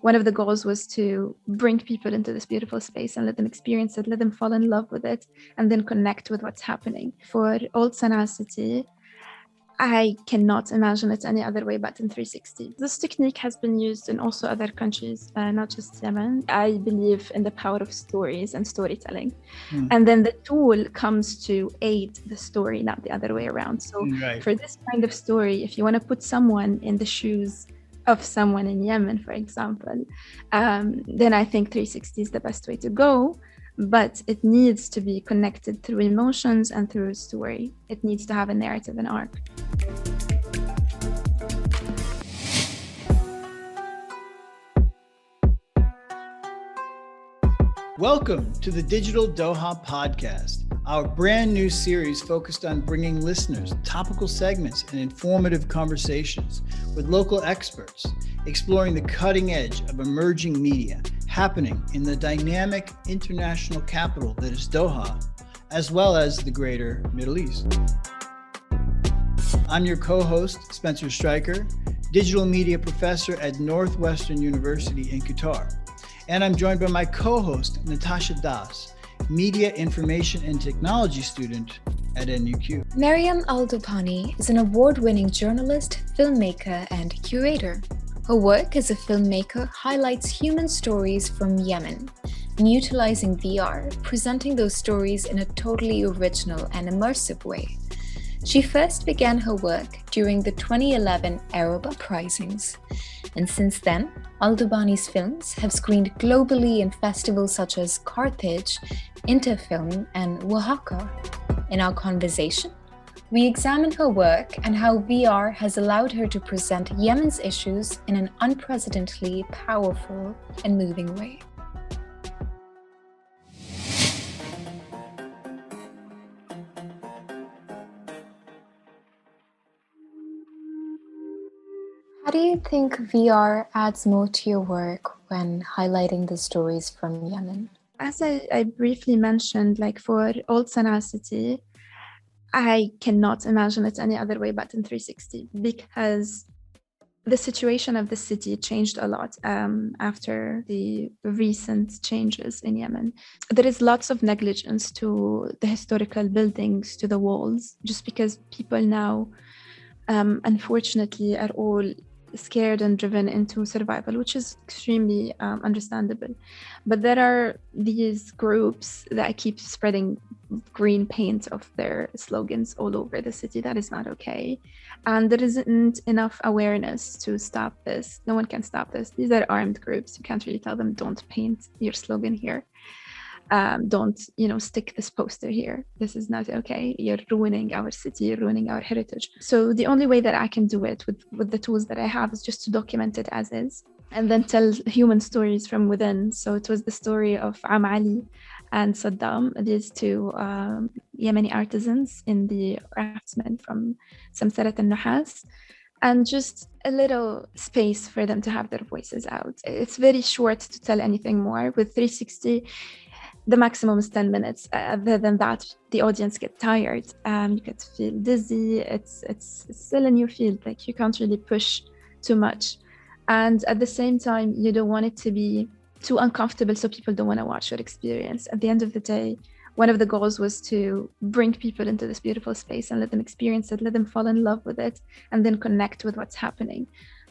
One of the goals was to bring people into this beautiful space and let them experience it, let them fall in love with it, and then connect with what's happening. For Old Sana'a City, I cannot imagine it any other way but in 360. This technique has been used in also other countries, not just Yemen. I believe in the power of stories and storytelling. And then the tool comes to aid the story, not the other way around. So for this kind of story, if you want to put someone in the shoes of someone in Yemen, for example, then I think 360 is the best way to go. But it needs to be connected through emotions and through a story. It needs to have a narrative and arc. Welcome to the Digital Doha Podcast, our brand new series focused on bringing listeners topical segments and informative conversations with local experts, exploring the cutting edge of emerging media happening in the dynamic international capital that is Doha, as well as the greater Middle East. I'm your co-host, Spencer Stryker, digital media professor at Northwestern University in Qatar. And I'm joined by my co-host, Natasha, media information and technology student at NUQ. Mariam Al-Dhubhani is an award-winning journalist, filmmaker, and curator. Her work as a filmmaker highlights human stories from Yemen, and utilizing VR, presenting those stories in a totally original and immersive way. She first began her work during the 2011 Arab uprisings, and since then, Al-Dhubhani's films have screened globally in festivals such as Carthage, Interfilm, and Oaxaca. In our conversation, we examine her work and how VR has allowed her to present Yemen's issues in an unprecedentedly powerful and moving way. How do you think VR adds more to your work when highlighting the stories from Yemen? As I briefly mentioned, like for Old Sana'a City, I cannot imagine it any other way but in 360 because the situation of the city changed a lot after the recent changes in Yemen. There is lots of negligence to the historical buildings, to the walls, just because people now, unfortunately, are all scared and driven into survival, which is extremely understandable. But there are these groups that keep spreading green paint of their slogans all over the city. That is not okay. And there isn't enough awareness to stop this. No one can stop this. These are armed groups. You can't really tell them, don't paint your slogan here. Don't, stick this poster here. This is not okay. You're ruining our city, you're ruining our heritage. So the only way that I can do it with the tools that I have is just to document it as is and then tell human stories from within. So it was the story of Ali and Saddam, these two Yemeni artisans in the craftsmen from Samsarat al-Nuhas, and just a little space for them to have their voices out. It's very short to tell anything more. With 360, the maximum is 10 minutes. Other than that, the audience get tired. You get to feel dizzy. It's still a new field. Like you can't really push too much. And at the same time, you don't want it to be too uncomfortable so people don't want to watch your experience. At the end of the day, one of the goals was to bring people into this beautiful space and let them experience it, let them fall in love with it, and then connect with what's happening,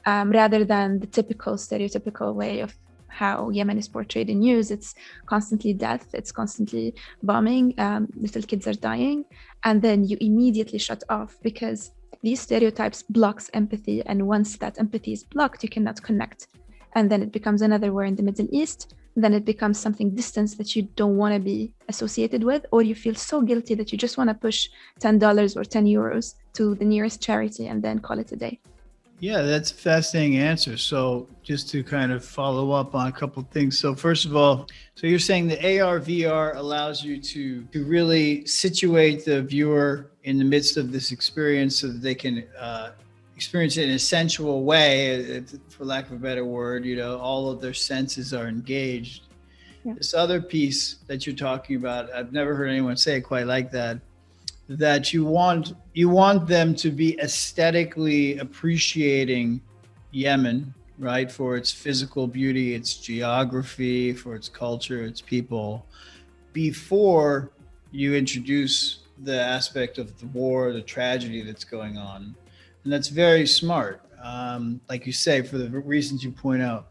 rather than the typical stereotypical way of how Yemen is portrayed in news. It's constantly death, it's constantly bombing, little kids are dying, and then you immediately shut off because these stereotypes blocks empathy, and once that empathy is blocked, you cannot connect. And then it becomes another war in the Middle East, then it becomes something distant that you don't want to be associated with, or you feel so guilty that you just want to push $10 or 10 euros to the nearest charity and then call it a day. Yeah, that's a fascinating answer. So just to kind of follow up on a couple of things. So first of all, so you're saying the AR, VR allows you to really situate the viewer in the midst of this experience so that they can experience it in a sensual way, for lack of a better word, all of their senses are engaged. Yeah. This other piece that you're talking about, I've never heard anyone say it quite like that you want them to be aesthetically appreciating Yemen right? For its physical beauty, its geography, for its culture, its people, before you introduce the aspect of the war, the tragedy that's going on. And that's very smart. Like you say, for the reasons you point out,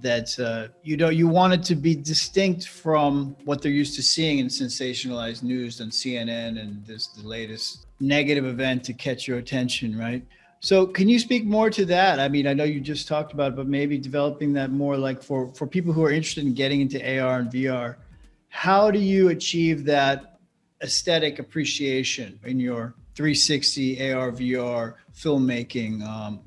that you want it to be distinct from what they're used to seeing in sensationalized news on CNN and the latest negative event to catch your attention, right? So can you speak more to that? I mean, I know you just talked about it, but maybe developing that more, like for people who are interested in getting into AR and VR, how do you achieve that aesthetic appreciation in your 360 AR, VR filmmaking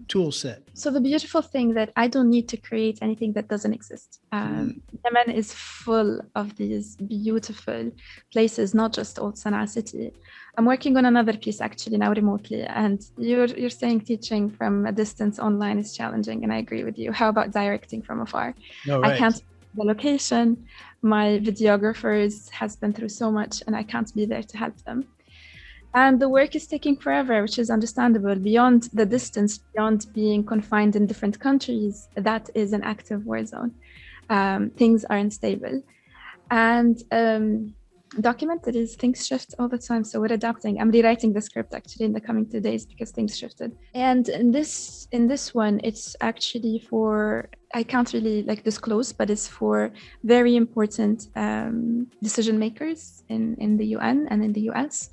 tool set? So the beautiful thing that I don't need to create anything that doesn't exist. Yemen is full of these beautiful places, not just Old Sana'a city. I'm working on another piece actually now remotely, and you're saying teaching from a distance online is challenging, and I agree with you. How about directing from afar? Oh, right. I can't the location. My videographers has been through so much, and I can't be there to help them. And the work is taking forever, which is understandable. Beyond the distance, beyond being confined in different countries, that is an active war zone. Things are unstable. And documentaries, things shift all the time. So we're adapting. I'm rewriting the script actually in the coming 2 days because things shifted. And in this one, it's actually for, I can't really disclose, but it's for very important decision makers in the UN and in the US.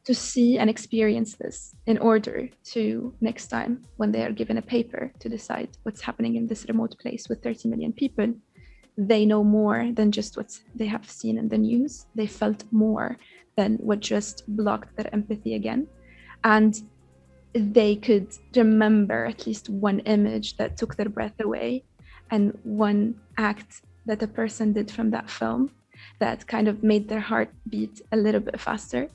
To see and experience this in order to next time when they are given a paper to decide what's happening in this remote place with 30 million people, they know more than just what they have seen in the news. They felt more than what just blocked their empathy again. And they could remember at least one image that took their breath away and one act that a person did from that film that kind of made their heart beat a little bit faster,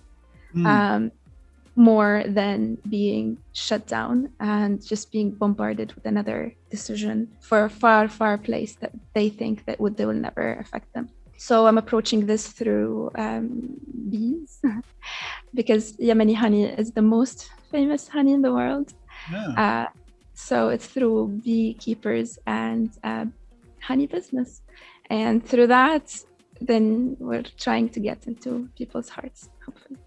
more than being shut down and just being bombarded with another decision for a far, far place that they think that they will never affect them. So I'm approaching this through bees because Yemeni honey is the most famous honey in the world. Yeah. So it's through beekeepers and honey business. And through that, then we're trying to get into people's hearts, hopefully.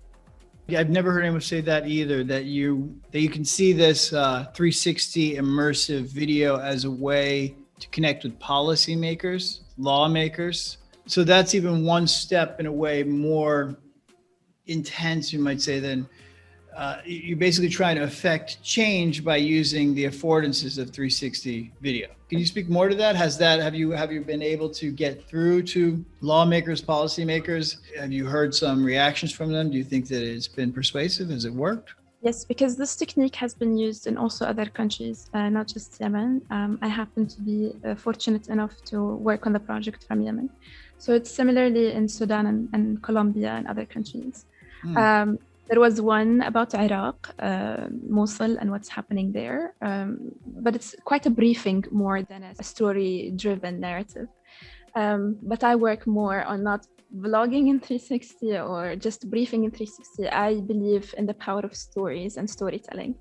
Yeah, I've never heard anyone say that either, that you can see this 360 immersive video as a way to connect with policymakers, lawmakers. So that's even one step in a way more intense, you might say, than you're basically trying to affect change by using the affordances of 360 video. Can you speak more to that? Have you been able to get through to lawmakers, policymakers? Have you heard some reactions from them? Do you think that it's been persuasive? Has it worked? Yes, because this technique has been used in also other countries, not just Yemen. I happen to be fortunate enough to work on the project from Yemen. So it's similarly in Sudan and Colombia and other countries. There was one about Iraq, Mosul, and what's happening there. But it's quite a briefing more than a story-driven narrative. But I work more on not vlogging in 360 or just briefing in 360. I believe in the power of stories and storytelling.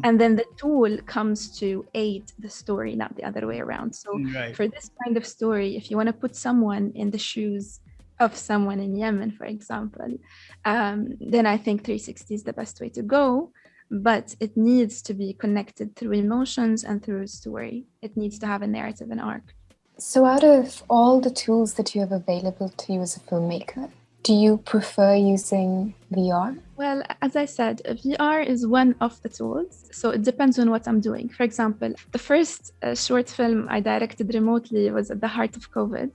And then the tool comes to aid the story, not the other way around. So for this kind of story, if you want to put someone in the shoes of someone in Yemen, for example, then I think 360 is the best way to go, but it needs to be connected through emotions and through story. It needs to have a narrative and arc. So out of all the tools that you have available to you as a filmmaker, do you prefer using VR? Well, as I said, VR is one of the tools, so it depends on what I'm doing. For example, the first short film I directed remotely was at the heart of COVID.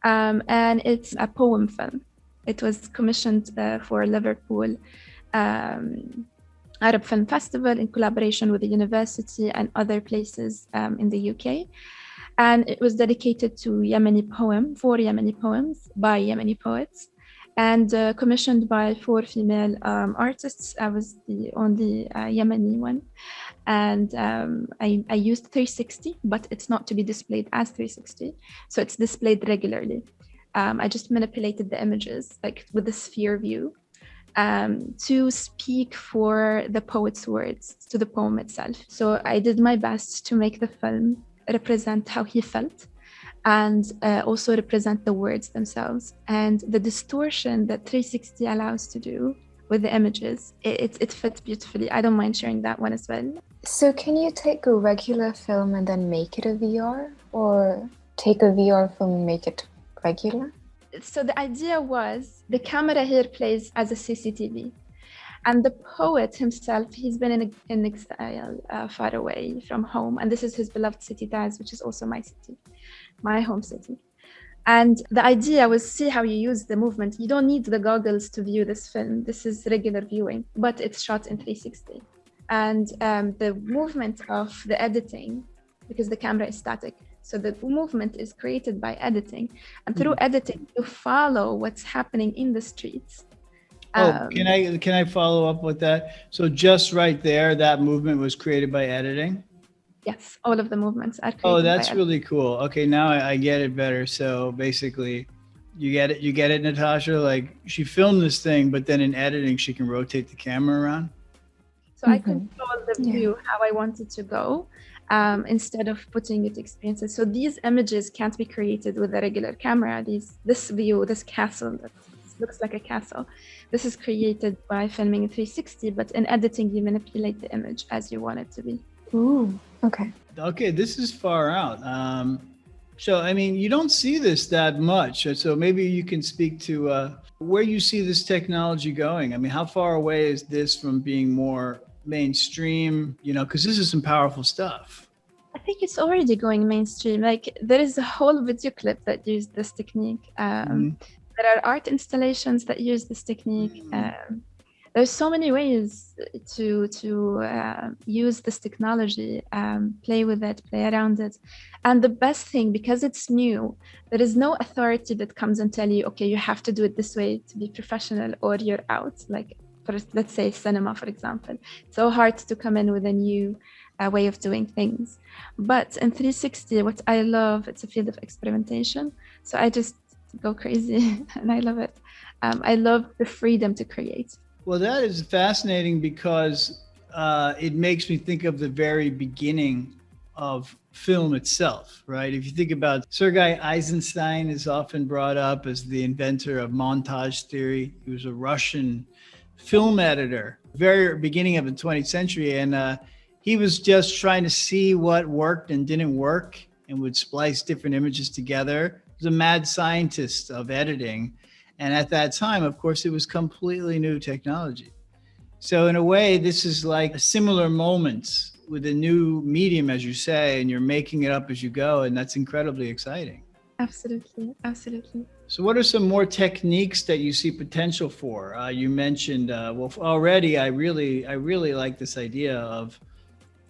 And it's a poem film. It was commissioned for Liverpool Arab Film Festival in collaboration with the university and other places in the UK. And it was dedicated to four Yemeni poems by Yemeni poets, and commissioned by 4 female artists. I was the only Yemeni one. And I used 360, but it's not to be displayed as 360. So it's displayed regularly. I just manipulated the images like with the sphere view. to speak for the poet's words to the poem itself. So I did my best to make the film represent how he felt, and also represent the words themselves. And the distortion that 360 allows to do with the images, it fits beautifully. I don't mind sharing that one as well. So can you take a regular film and then make it a VR? Or take a VR film and make it regular? So the idea was the camera here plays as a CCTV. And the poet himself, he's been in exile far away from home. And this is his beloved city, Taz, which is also my city, my home city. And the idea was, see how you use the movement. You don't need the goggles to view this film. This is regular viewing, but it's shot in 360. And the movement of the editing, because the camera is static, so the movement is created by editing. And through editing, you follow what's happening in the streets. Can I follow up with that? So just right there, that movement was created by editing? Yes, all of the movements are created. Oh, that's really cool. Okay, now I get it better. So basically, you get it, Natasha? Like, she filmed this thing, but then in editing, she can rotate the camera around? So I control the view how I want it to go, instead of putting it experiences. So these images can't be created with a regular camera. This view, this castle that looks like a castle, this is created by filming in 360, but in editing, you manipulate the image as you want it to be. Ooh, okay. Okay, this is far out. So, I mean, you don't see this that much. So maybe you can speak to where you see this technology going. I mean, how far away is this from being more mainstream, because this is some powerful stuff. I think it's already going mainstream. Like, there is a whole video clip that used this technique. There are art installations that use this technique. There's so many ways to use this technology, play with it, play around it. And the best thing, because it's new, there is no authority that comes and tell you, okay, you have to do it this way to be professional or you're out. Like, for, let's say, cinema, for example. It's so hard to come in with a new way of doing things. But in 360, what I love, it's a field of experimentation. So I just go crazy and I love it. I love the freedom to create. Well, that is fascinating because it makes me think of the very beginning of film itself, right? If you think about Sergei Eisenstein is often brought up as the inventor of montage theory. He was a Russian film editor, very beginning of the 20th century. And he was just trying to see what worked and didn't work and would splice different images together. He was a mad scientist of editing. And at that time, of course, it was completely new technology. So in a way, this is like a similar moment with a new medium, as you say, and you're making it up as you go. And that's incredibly exciting. Absolutely. Absolutely. So what are some more techniques that you see potential for? You mentioned, well, already, I really like this idea of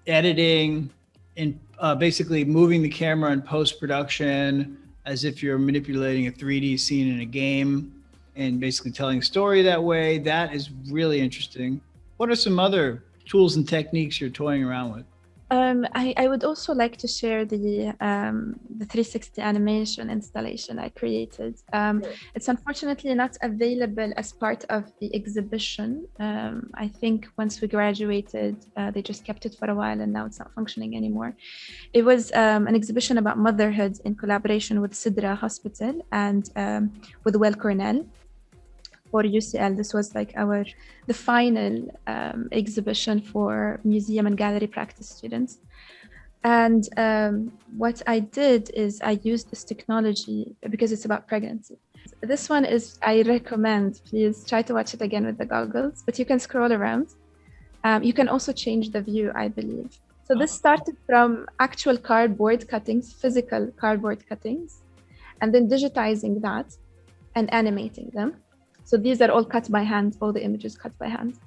editing and basically moving the camera in post-production as if you're manipulating a 3D scene in a game and basically telling a story that way. That is really interesting. What are some other tools and techniques you're toying around with? I would also like to share the 360 animation installation I created. It's unfortunately not available as part of the exhibition. I think once we graduated, they just kept it for a while and now it's not functioning anymore. It was an exhibition about motherhood in collaboration with Sidra Hospital and with Well Cornell. For UCL, this was like the final exhibition for museum and gallery practice students. And what I did is I used this technology because it's about pregnancy. This one is, I recommend, please try to watch it again with the goggles, but you can scroll around. You can also change the view, I believe. So this started from actual cardboard cuttings, physical cardboard cuttings, and then digitizing that and animating them. So these are all cut by hand, all the images cut by hand.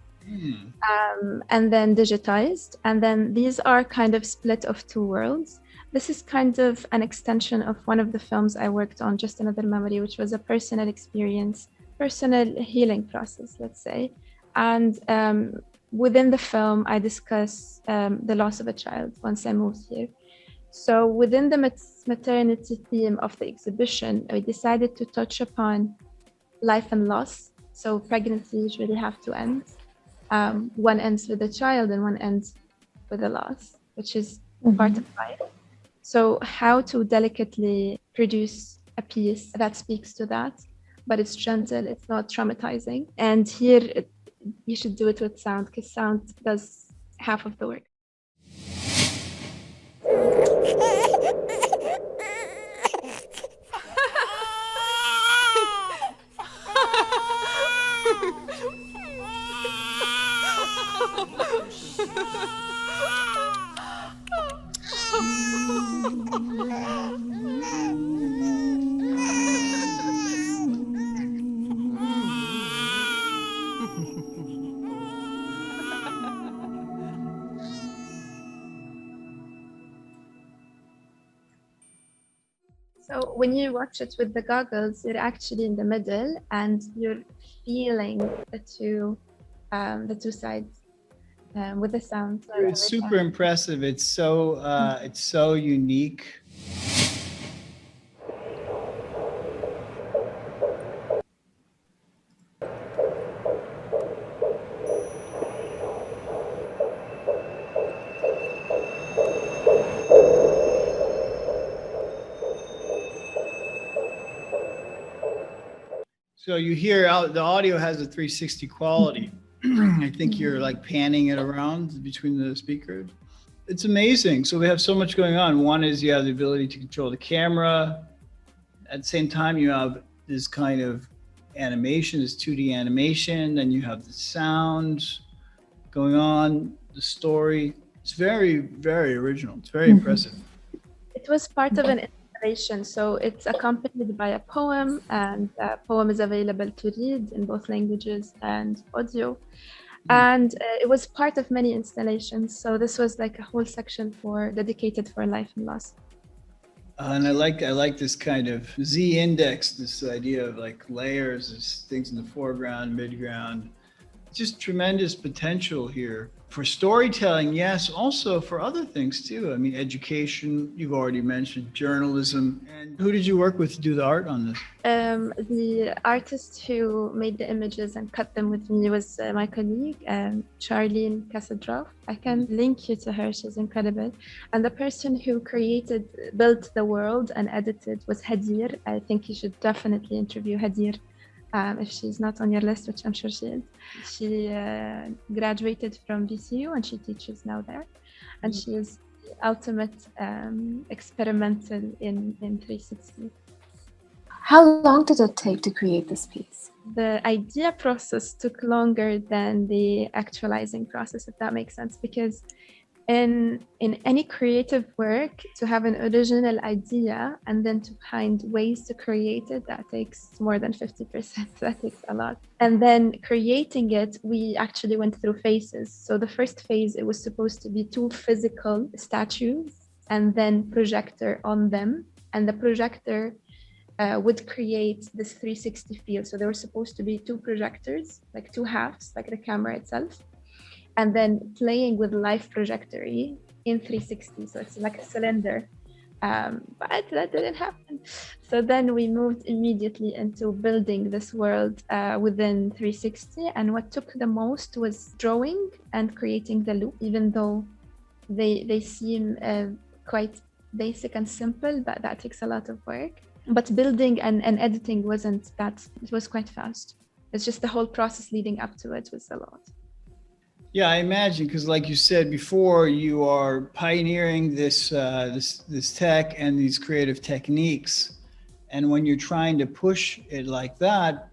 And then digitized. And then these are kind of split of two worlds. This is kind of an extension of one of the films I worked on, Just Another Memory, which was a personal experience, personal healing process, let's say. And within the film, I discuss the loss of a child once I moved here. So within the maternity theme of the exhibition, we decided to touch upon life and loss. So pregnancy usually have two ends. One ends with a child and one ends with a loss, which is part of life. So how to delicately produce a piece that speaks to that, but it's gentle, it's not traumatizing. And here you should do it with sound, because sound does half of the work. So when you watch it with the goggles, you're actually in the middle and you're feeling the two sides with the sound. It's super impressive. It's so unique. So you hear out the audio has a 360 quality. I think you're like panning it around between the speakers. It's amazing. So we have so much going on. One is you have the ability to control the camera. At the same time, you have this kind of animation, this 2D animation. Then you have the sound going on, the story. It's very, very original. It's very impressive. It was part of an installation. So it's accompanied by a poem, and the poem is available to read in both languages and audio. And it was part of many installations. So this was like a whole section dedicated for life and loss. And I like this kind of Z index, this idea of like layers, there's things in the foreground, midground. Just tremendous potential here for storytelling, yes, also for other things too. I mean, education, you've already mentioned, journalism. And who did you work with to do the art on this? The artist who made the images and cut them with me was my colleague, Charlene Casadrov. I can link you to her, she's incredible. And the person who built the world and edited was Hadir. I think you should definitely interview Hadir. If she's not on your list, which I'm sure she is. She graduated from VCU and she teaches now there. And she is the ultimate experimental in 360. How long did it take to create this piece? The idea process took longer than the actualizing process, if that makes sense, because in any creative work, to have an original idea and then to find ways to create it, that takes more than 50%. That takes a lot. And then creating it, we actually went through phases. So the first phase, it was supposed to be 2 physical statues and then projector on them. And the projector would create this 360 feel. So there were supposed to be 2 projectors, like 2 halves, like the camera itself, and then playing with live trajectory in 360. So it's like a cylinder, but that didn't happen. So then we moved immediately into building this world within 360. And what took the most was drawing and creating the loop, even though they seem quite basic and simple, but that takes a lot of work. But building and editing wasn't that, it was quite fast. It's just the whole process leading up to it was a lot. Yeah, I imagine, because like you said before, you are pioneering this tech and these creative techniques. And when you're trying to push it like that,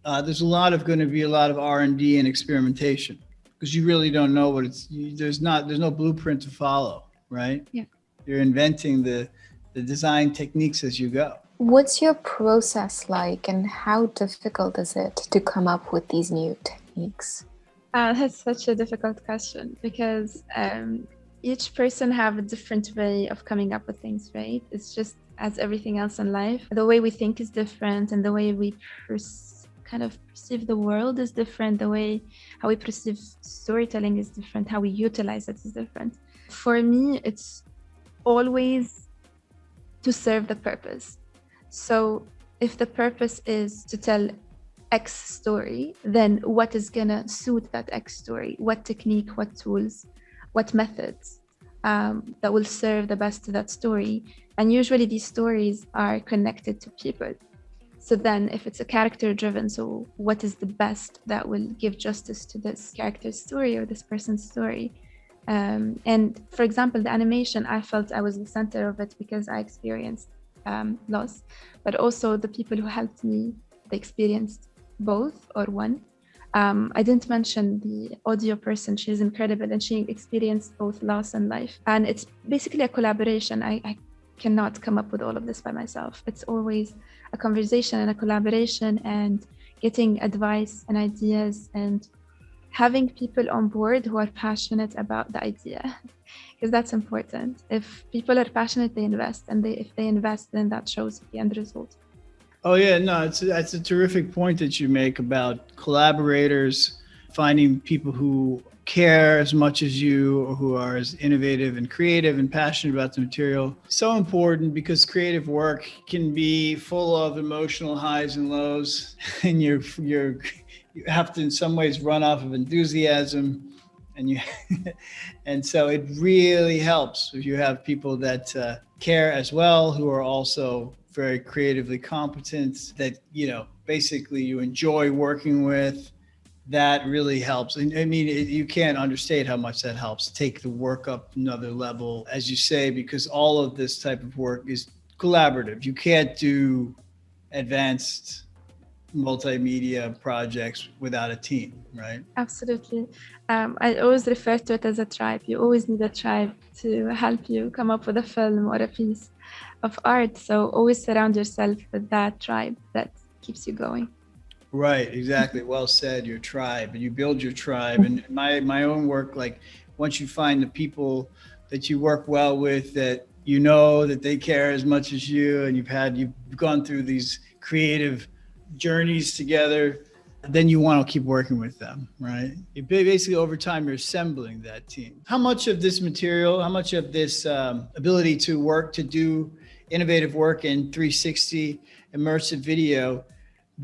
there's going to be a lot of R&D and experimentation, because you really don't know what there's no blueprint to follow, right? Yeah. You're inventing the design techniques as you go. What's your process like, and how difficult is it to come up with these new techniques? That's such a difficult question, because each person have a different way of coming up with things, right? It's just as everything else in life. The way we think is different, and the way we kind of perceive the world is different. The way how we perceive storytelling is different. How we utilize it is different. For me, it's always to serve the purpose. So if the purpose is to tell X story, then what is gonna suit that X story? What technique, what tools, what methods that will serve the best to that story? And usually these stories are connected to people. So then if it's a character driven, so what is the best that will give justice to this character's story or this person's story? And for example, the animation, I felt I was the center of it because I experienced loss, but also the people who helped me, they experienced both or one. I didn't mention the audio person. She's incredible and she experienced both loss and life. And it's basically a collaboration. I cannot come up with all of this by myself. It's always a conversation and a collaboration and getting advice and ideas and having people on board who are passionate about the idea, because that's important. If people are passionate, they invest, and if they invest, then that shows the end result. Oh yeah, no, that's a terrific point that you make about collaborators, finding people who care as much as you or who are as innovative and creative and passionate about the material. So important, because creative work can be full of emotional highs and lows, and you have to in some ways run off of enthusiasm, and and so it really helps if you have people that care as well, who are also very creatively competent, that basically you enjoy working with. That really helps. And I mean, you can't understate how much that helps take the work up another level, as you say, because all of this type of work is collaborative. You can't do advanced multimedia projects without a team, right? Absolutely. I always refer to it as a tribe. You always need a tribe to help you come up with a film or a piece of art. So always surround yourself with that tribe that keeps you going. Right, exactly. Well said. Your tribe, and you build your tribe. And my own work, like once you find the people that you work well with, that you know that they care as much as you, and you've gone through these creative journeys together, then you want to keep working with them, right? You basically over time you're assembling that team. How much of this material, how much of this ability to do innovative work in 360 immersive video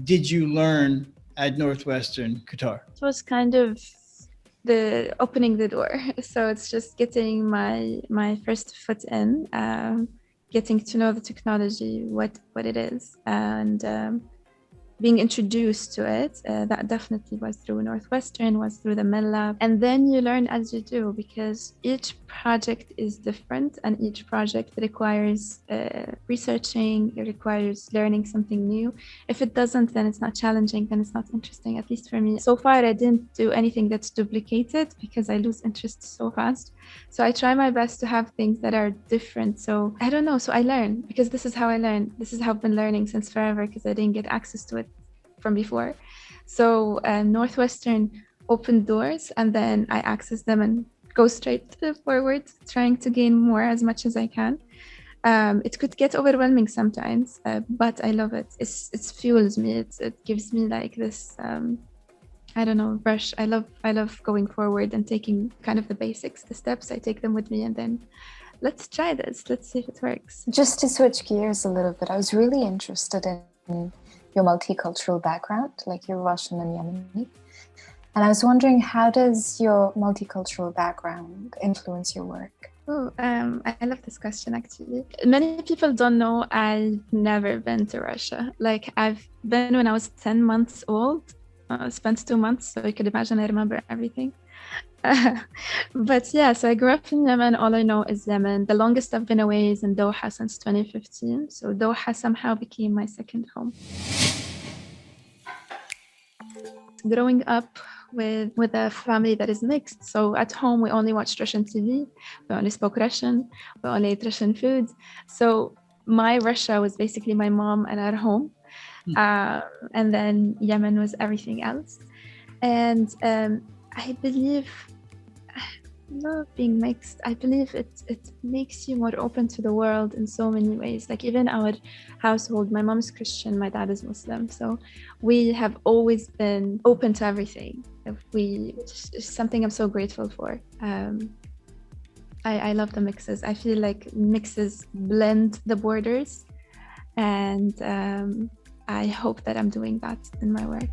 did you learn at Northwestern Qatar? It was kind of the opening the door. So it's just getting my first foot in, getting to know the technology, what it is, and being introduced to it. That definitely was through Northwestern, was through the Mel Lab. And then you learn as you do, because each project is different and each project requires researching, it requires learning something new. If it doesn't, then it's not challenging, then it's not interesting, at least for me. So far, I didn't do anything that's duplicated because I lose interest so fast. So I try my best to have things that are different. So I don't know. So I learn, because this is how I learn. This is how I've been learning since forever, because I didn't get access to it from before. So Northwestern opened doors, and then I access them and go straight forward, trying to gain more as much as I can. It could get overwhelming sometimes, but I love it. It fuels me. It gives me like this rush. I love going forward and taking kind of the basics, the steps. I take them with me, and then let's try this. Let's see if it works. Just to switch gears a little bit, I was really interested in your multicultural background, like you're Russian and Yemeni. And I was wondering, how does your multicultural background influence your work? I love this question, actually. Many people don't know I've never been to Russia. Like, I've been when I was 10 months old, spent 2 months, so you could imagine I remember everything. But yeah, so I grew up in Yemen. All I know is Yemen. The longest I've been away is in Doha since 2015. So Doha somehow became my second home. Growing up with a family that is mixed. So at home, we only watched Russian TV. We only spoke Russian. We only ate Russian food. So my Russia was basically my mom and our home. And then Yemen was everything else. And I believe, I love being mixed. I believe it makes you more open to the world in so many ways. Like even our household, my mom is Christian, my dad is Muslim. So we have always been open to everything. Which is something I'm so grateful for. I love the mixes. I feel like mixes blend the borders, and I hope that I'm doing that in my work.